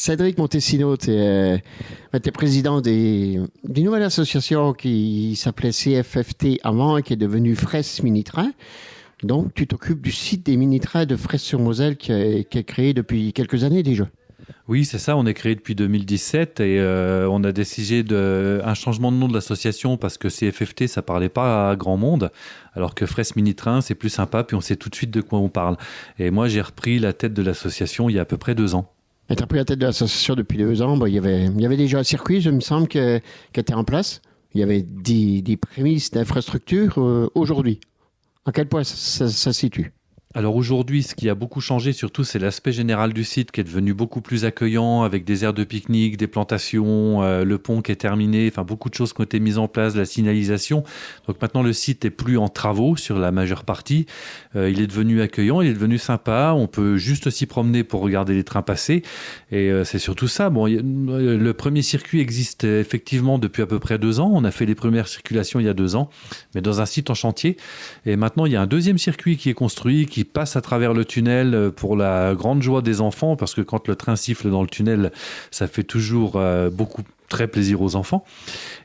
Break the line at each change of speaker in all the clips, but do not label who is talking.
Cédric Montesino, tu es président d'une nouvelle association qui s'appelait CFFT avant et qui est devenue Fraisse Mini-Train. Donc, tu t'occupes du site des mini-trains de Fraisse-sur-Moselle qui est créé depuis quelques années déjà.
Oui, c'est ça, on est créé depuis 2017 et on a décidé un changement de nom de l'association parce que CFFT, ça parlait pas à grand monde, alors que Fraisse Mini-Train, c'est plus sympa, puis on sait tout de suite de quoi on parle. Et moi, j'ai repris la tête de l'association il y a à peu près 2 ans.
Et tu as pris la tête de l'association depuis 2 ans. Il y avait déjà un circuit, je me semble, qui était en place. Il y avait des prémices d'infrastructure aujourd'hui. À quel point ça se situe ?
Alors aujourd'hui, ce qui a beaucoup changé surtout, c'est l'aspect général du site qui est devenu beaucoup plus accueillant avec des aires de pique-nique, des plantations, le pont qui est terminé, enfin beaucoup de choses qui ont été mises en place, la signalisation. Donc maintenant, le site est plus en travaux sur la majeure partie. Il est devenu accueillant, il est devenu sympa. On peut juste s'y promener pour regarder les trains passer. Et c'est surtout ça. Bon, le premier circuit existe effectivement depuis à peu près 2 ans. On a fait les premières circulations il y a 2 ans, mais dans un site en chantier. Et maintenant, il y a un deuxième circuit qui est construit, qui passe à travers le tunnel pour la grande joie des enfants, parce que quand le train siffle dans le tunnel, ça fait toujours très plaisir aux enfants.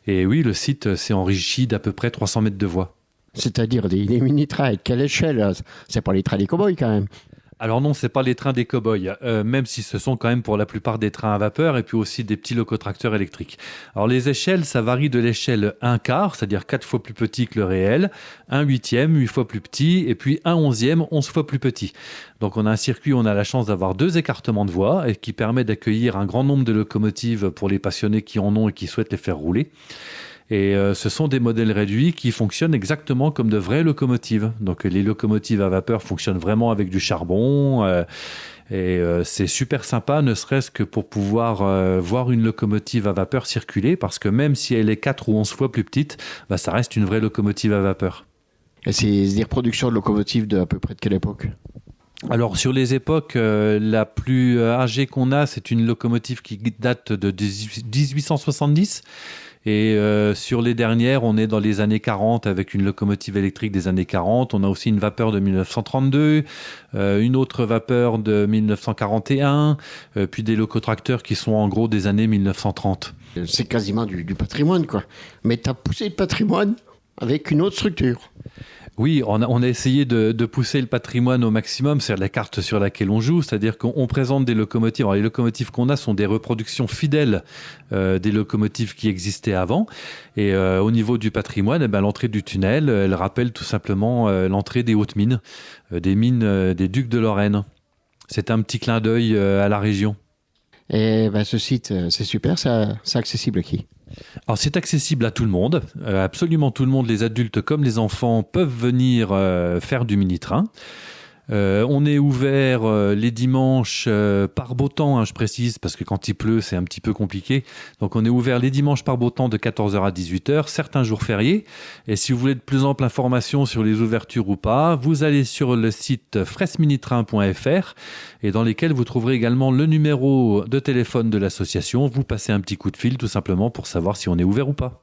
Et oui, le site s'est enrichi d'à peu près 300 mètres de voies.
C'est-à-dire des mini-trains, quelle échelle ? C'est pas les trains des cow-boys quand même.
Alors non, c'est pas les trains des cow-boys, même si ce sont quand même pour la plupart des trains à vapeur et puis aussi des petits locotracteurs électriques. Alors les échelles, ça varie de l'échelle 1/4, c'est-à-dire 4 fois plus petit que le réel, 1/8, 8 fois plus petit, et puis 1/11, 11 fois plus petit. Donc on a un circuit où on a la chance d'avoir 2 écartements de voies et qui permet d'accueillir un grand nombre de locomotives pour les passionnés qui en ont et qui souhaitent les faire rouler. Et ce sont des modèles réduits qui fonctionnent exactement comme de vraies locomotives. Donc les locomotives à vapeur fonctionnent vraiment avec du charbon. C'est super sympa, ne serait-ce que pour pouvoir voir une locomotive à vapeur circuler, parce que même si elle est 4 ou 11 fois plus petite, ça reste une vraie locomotive à vapeur.
Et c'est des reproductions de locomotives de à peu près de quelle époque ?
Alors sur les époques, la plus âgée qu'on a, c'est une locomotive qui date de 1870. Et sur les dernières, on est dans les années 40 avec une locomotive électrique des années 40. On a aussi une vapeur de 1932, une autre vapeur de 1941, puis des locotracteurs qui sont en gros des années 1930.
C'est quasiment du patrimoine, quoi. Mais tu as poussé le patrimoine avec une autre structure.
Oui, on a essayé de pousser le patrimoine au maximum, c'est la carte sur laquelle on joue, c'est-à-dire qu'on présente des locomotives. Alors les locomotives qu'on a sont des reproductions fidèles des locomotives qui existaient avant. Et au niveau du patrimoine, l'entrée du tunnel, elle rappelle tout simplement l'entrée des hautes mines, des mines des ducs de Lorraine. C'est un petit clin d'œil à la région.
Et ce site, c'est super, c'est accessible à qui ?
Alors c'est accessible à tout le monde, absolument tout le monde, les adultes comme les enfants peuvent venir faire du mini-train. On est ouvert les dimanches par beau temps, je précise, parce que quand il pleut, c'est un petit peu compliqué. Donc on est ouvert les dimanches par beau temps de 14h à 18h, certains jours fériés. Et si vous voulez de plus amples informations sur les ouvertures ou pas, vous allez sur le site fraisseminitrain.fr et dans lesquels vous trouverez également le numéro de téléphone de l'association. Vous passez un petit coup de fil tout simplement pour savoir si on est ouvert ou pas.